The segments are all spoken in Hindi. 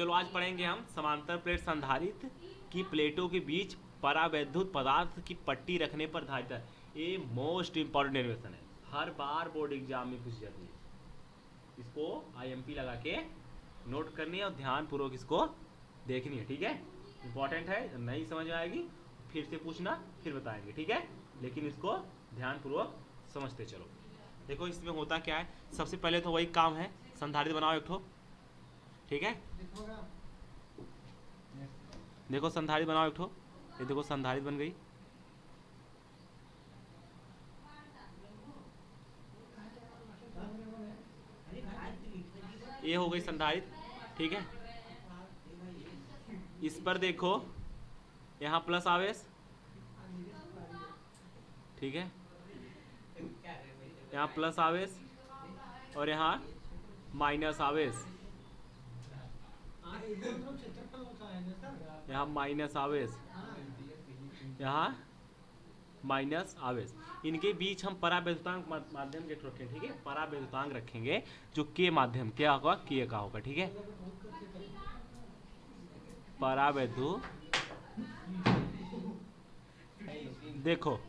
चलो आज पढ़ेंगे हम समांतर प्लेट संधारित्र की प्लेटों के बीच परावैद्युत पदार्थ की पट्टी रखने पर धारिता। ये मोस्ट इंपॉर्टेंट डेरिवेशन है, हर बार बोर्ड एग्जाम में पूछ जाती है। इसको आईएमपी लगा के नोट करनी है और ध्यान पूर्वक इसको देखनी है, ठीक है। इंपॉर्टेंट है, नहीं समझ में आएगी फिर से पूछना, फिर बताएंगे, ठीक है। लेकिन इसको ध्यान पूर्वक समझते चलो। देखो इसमें होता क्या है, सबसे पहले तो वही काम है, संधारित्र बनाओ एक ठो, ठीक है। देखो संधारित्र बनाओ एक ठो, ये देखो संधारित्र बन गई। ये हो गई संधारित्र, ठीक है। इस पर देखो यहाँ प्लस आवेश, ठीक है, यहाँ प्लस आवेश और यहाँ माइनस आवेश, यहाँ माइनस आवेश, यहाँ माइनस आवेश। इनके बीच हम परावैद्युतांक माध्यम के रखेंगे, ठीक है। परावैद्युतांक रखेंगे जो के माध्यम क्या होगा, के का होगा, ठीक है। परावैद्युत देखो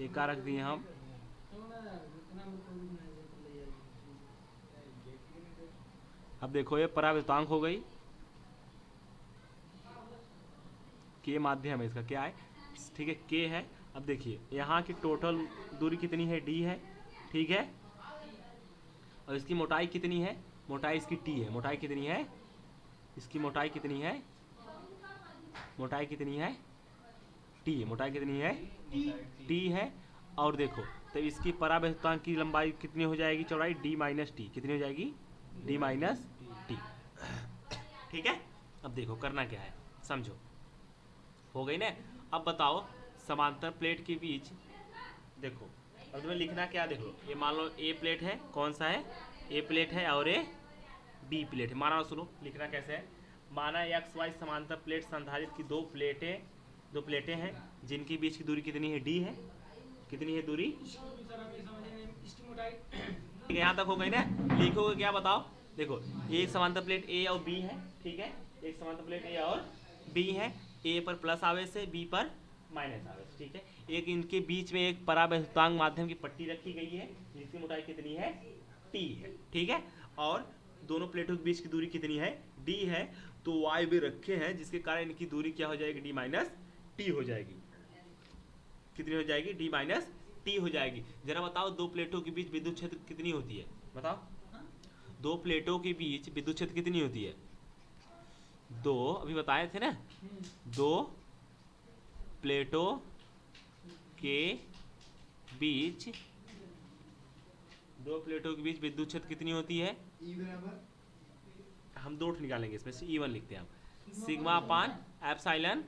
ये का रख दिए हम, अब देखो ये परावैद्युतांक हो गई, के माध्यम है, इसका क्या है, ठीक है, के है। अब देखिए यहाँ की टोटल दूरी कितनी है, डी है, ठीक है। और इसकी मोटाई कितनी है, मोटाई इसकी टी है। मोटाई कितनी है इसकी, मोटाई कितनी है, मोटाई कितनी है, टी है। मोटाई कितनी है, टी है। और देखो तो इसकी परावैद्युतांक की लंबाई कितनी हो जाएगी, चौड़ाई डी माइनस टी, कितनी हो जाएगी, डी माइनस टी, ठीक है। अब देखो करना क्या है, समझो, हो गई ना। अब बताओ समांतर प्लेट के बीच, देखो अब तुम्हें लिखना क्या, देख लो ये मान लो ए प्लेट है, कौन सा है, ए प्लेट है और ए बी प्लेट है। माना सुनो लिखना कैसे है, माना एक्स वाई समांतर प्लेट संधारित्र की दो प्लेटें हैं जिनके बीच की दूरी कितनी है, डी है। कितनी है दूरी, ठीक है, यहाँ तक हो गई ना। लिखोगे क्या बताओ, देखो एक समांतर प्लेट ए और बी है, ठीक है। एक समांतर प्लेट ए और बी है, ए पर प्लस आवेश है, बी पर माइनस आवेश, ठीक है। एक इनके बीच में एक परावैद्युतांक माध्यम की पट्टी रखी गई है जिसकी मोटाई कितनी है, टी है, ठीक है। और दोनों प्लेटों के बीच की दूरी कितनी है, डी है। तो वाई भी रखे हैं जिसके कारण इनकी दूरी क्या हो जाएगी, डी माइनस टी हो जाएगी। कितनी हो जाएगी, डी माइनस टी हो जाएगी। जरा बताओ दो प्लेटों के बीच विद्युत क्षेत्र कितनी होती है, बताओ। दो प्लेटों के बीच विद्युत क्षेत्र कितनी होती है, दो, अभी बताए थे ना, दो प्लेटों के बीच, दो प्लेटों के बीच विद्युत क्षेत्र कितनी होती है, E बराबर, हम दो निकालेंगे इसमें से, E1 लिखते हैं हम, सिग्मा अपान एप्सिलॉन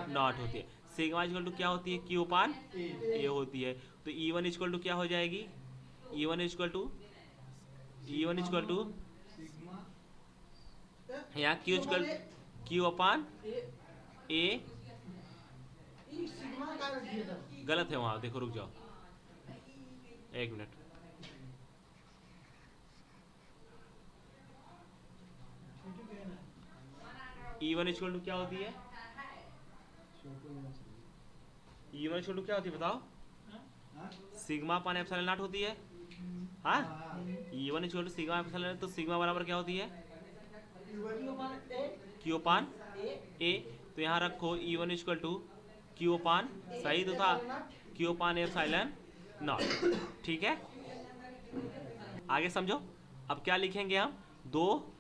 नॉट होती है। सिग्मा इक्वल टू क्या होती है, Q अपान A होती है। तो E1 इक्वल टू क्या हो जाएगी, E1 इक्वल टू सिग्मा यहाँ Q अपान A, सिग्मा का रख दिया था। गलत है वहाँ, देखो रुक जाओ एक मिनट। E1 इक्वल टू क्या होती है, E1 इक्वल टू क्या होती है बताओ, सिग्मा अपान एप्सिलॉन नॉट होती है, हाँ। E1 equal to sigma epsilon, तो सिग्मा बराबर क्या होती है, Q अपान A। तो यहाँ रखो E1 इक्वल टू Q अपान, सही तो था, Q अपान एप्सिलॉन नॉट, ठीक है। आगे समझो, अब क्या लिखेंगे हम, दो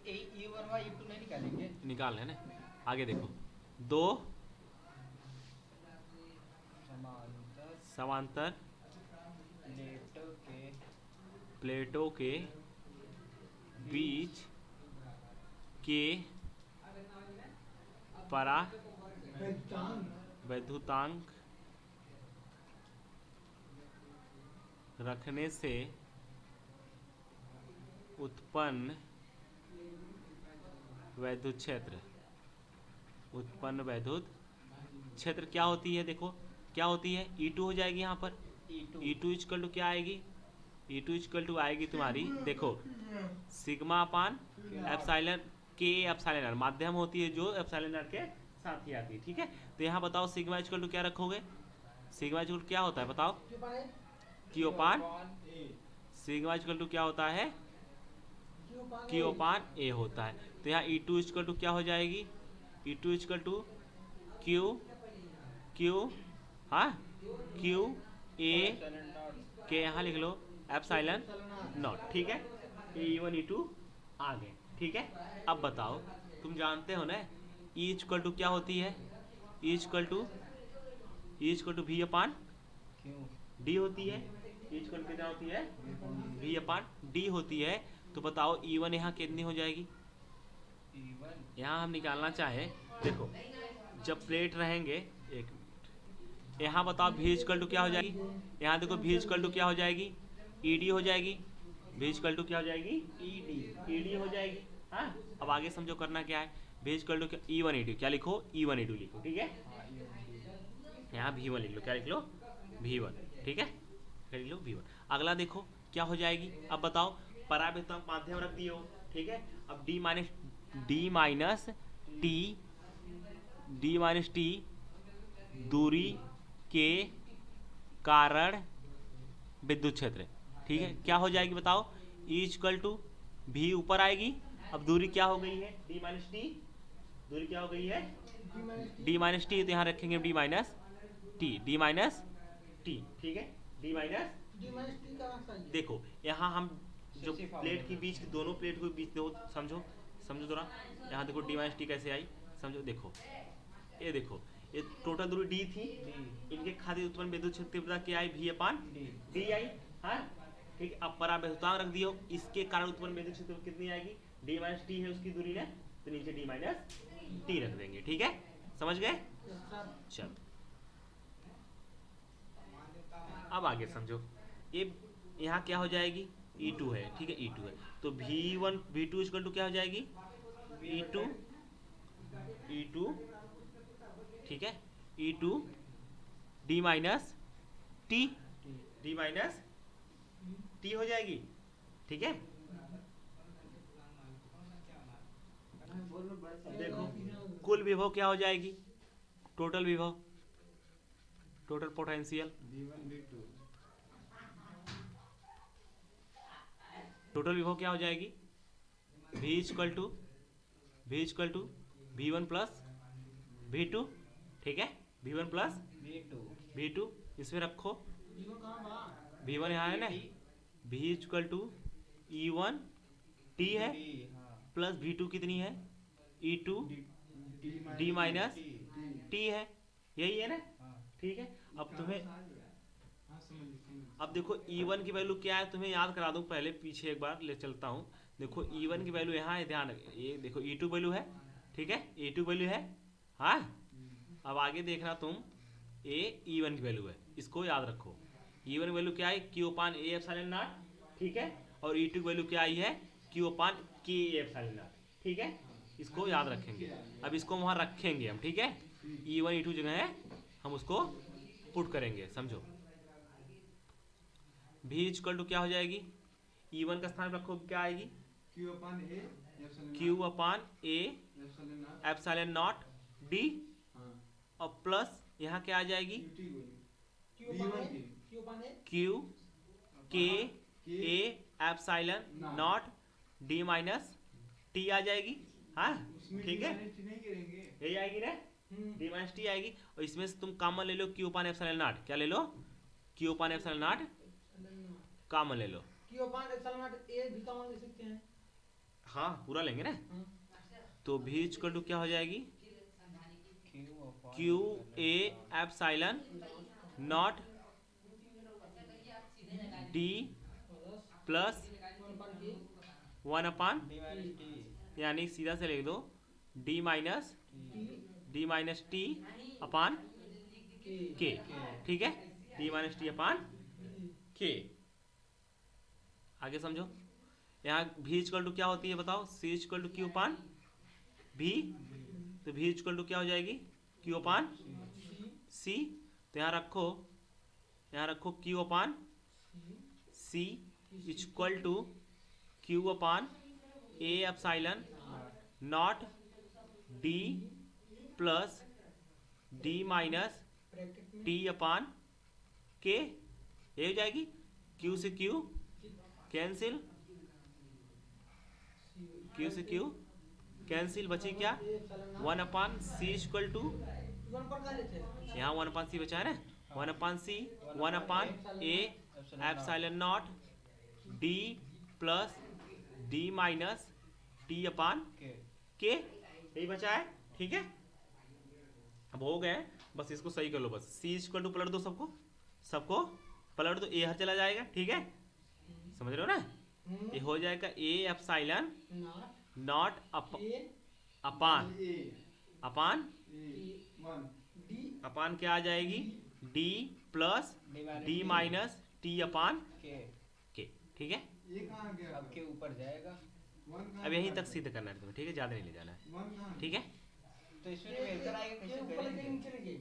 नहीं निकालेंगे, निकाल है ना। आगे देखो, दो समांतर प्लेटों के बीच के परावैद्युतांक रखने से उत्पन्न वैद्युत क्षेत्र क्या होती है, देखो क्या होती है, E2 हो जाएगी यहाँ पर। E2 इक्वल टू क्या आएगी, E2 इक्वल टू आएगी तुम्हारी, देखो सिग्मा अपान एप्साइलन के एप्साइलन आर, माध्यम होती है जो एप्साइलन आर के साथ ही आती है, ठीक है। तो यहाँ बताओ सिग्मा इक्वल टू क्या रखोगे, सिग्मा इक्वल टू क्या होता है बताओ, Q upon, sigma equal to क्या होता है, क्यू अपान ए होता है। तो यहाँ E2 इक्वल टू क्या हो जाएगी, E2 equal to Q Q, हाँ क्यू ए के, यहाँ लिख लो एप्साइलन नॉट, ठीक है। E1 E2 आ गए, ठीक है। अब बताओ, तुम जानते हो ना E इक्वल टू क्या होती है, E equal to V upon D होती है, E इक्वल टू कितना होती है, वी अपान डी होती है। तो बताओ E1 यहाँ कितनी हो जाएगी, यहाँ हम निकालना चाहे, देखो जब प्लेट रहेंगे, एक मिनट, यहाँ बताओ भी इक्वल टू क्या हो जाएगी, यहाँ देखो भी इक्वल टू क्या हो जाएगी, ईडी हो जाएगी, भी इक्वल टू क्या हो जाएगी, ईडी हो जाएगी, हाँ। अब आगे समझो करना क्या है, भी इक्वल टू E1 E2 क्या लिखो, E1 E2 लिखो, ठीक है। यहाँ V1 लिख लो, क्या लिख लो, V1, ठीक है, लिख लो V1। अगला देखो क्या हो जाएगी, अब बताओ परावैतनिक माध्यम रख दिए हो, ठीक है। अब डी माइनस टी दूरी के कारण विद्युत क्षेत्र, ठीक है, क्या हो जाएगी बताओ, E इक्वल टू भी ऊपर आएगी, अब दूरी क्या हो गई है, डी माइनस टी, दूरी क्या हो गई है, डी माइनस टी, तो यहाँ रखेंगे डी माइनस टी, ठीक है, डी माइनस, देखो यहाँ हम जो प्लेट के बीच, दोनों प्लेट के बीच दो, समझो थोड़ा, यहाँ देखो डी माइनस टी कैसे आई, समझो, देखो ये देखो, ये टोटल दूरी डी थी, इनके खातिर उत्पन्न विद्युत क्षेत्र तीव्रता क्या आई, भी अपान डी आई, हाँ ठीक है। अब परावैतनिक रख दियो, इसके कारण उत्पन्न विद्युत क्षेत्र कितनी आएगी, डी माइनस टी है उसकी दूरी ने, तो नीचे डी माइनस टी रख देंगे, ठीक है, समझ गए। चलो अब आगे समझो, ये यहाँ क्या हो जाएगी, E2 है, ठीक है, E2 है, तो V2 इक्वल टू क्या हो जाएगी, E2, ठीक है, E2 डी माइनस टी हो जाएगी, ठीक है। देखो कुल विभव क्या हो जाएगी, टोटल विभव, टोटल पोटेंशियल, टोटल विभव क्या हो जाएगी, V equal to V1 plus V2, ठीक है, V1 प्लस V2, इसमें रखो V1 यहाँ है ना, V equal to E1 T है प्लस V2 कितनी है, E2 D माइनस T है, यही है ना, ठीक है। अब तुम्हें, अब देखो E1 की वैल्यू क्या है, तुम्हें याद करा दूं, पहले पीछे एक बार ले चलता हूं। देखो E1 की वैल्यू यहाँ है, ध्यान रखें, ये देखो E2 वैल्यू है, ठीक है, E2 वैल्यू है, हाँ। अब आगे देखना तुम, ये E1 की वैल्यू है, इसको याद रखो, E1 की वैल्यू क्या है, Q upon A epsilon not, ठीक है, और E2 की वैल्यू क्या आई है, Q upon K epsilon not, ठीक है, इसको याद रखेंगे। अब इसको वहाँ रखेंगे हम, ठीक है, E1 E2 जगह है, हम उसको पुट करेंगे, समझो। V इक्वल टू क्या हो जाएगी, E1 का स्थान रखो, क्या आएगी, Q upon A epsilon not D, और प्लस यहाँ क्या आ जाएगी, Q K A epsilon not D minus T आ जाएगी, हाँ ठीक है, यही आएगी ना, D माइनस T आएगी। और इसमें से तुम कॉमन ले लो Q अपान एप्सिलॉन नॉट, क्या ले लो, Q upon epsilon not common ले लो, हाँ पूरा लेंगे ना, तो V इक्वल टू क्या हो जाएगी, Q A epsilon not D plus 1 अपान, यानी सीधा से लिख दो D माइनस टी अपान K, ठीक है, D माइनस टी अपान K। आगे समझो, यहाँ V इक्वल टू क्या होती है बताओ, C equal to Q upon V, तो V इक्वल टू क्या हो जाएगी, Q अपान C, तो यहाँ रखो Q upon C equal to Q upon A epsilon not D plus D minus bracket में टी अपान के। ये हो जाएगी क्यू से क्यू कैंसिल, क्यू से क्यू कैंसिल, बची क्या 1 अपान सी इक्वल टू, यहाँ 1 अपान सी बचा है ना, 1 upon C 1 upon A epsilon not D plus D minus T upon K, यही बचा है। ठीक है, अब हो गए, बस इसको सही कर लो। बस सी इक्वल टू पलट दो, सबको सबको पलट दो, ए हर चला जाएगा। ठीक है, समझ रहे हो ना, ये हो जाएगा ए एप्सिलॉन नॉट अपान अपान अपान क्या आ जाएगी D plus D minus T upon K. ठीक है, ये कहाँ गया? अब के ऊपर जाएगा। अब यहीं तक सिद्ध करना है तुम्हें। ठीक है, ज़्यादा नहीं ले जाना है। ठीक है, तो इसमें तो मिलकर आएगा, कैसे करेंगे?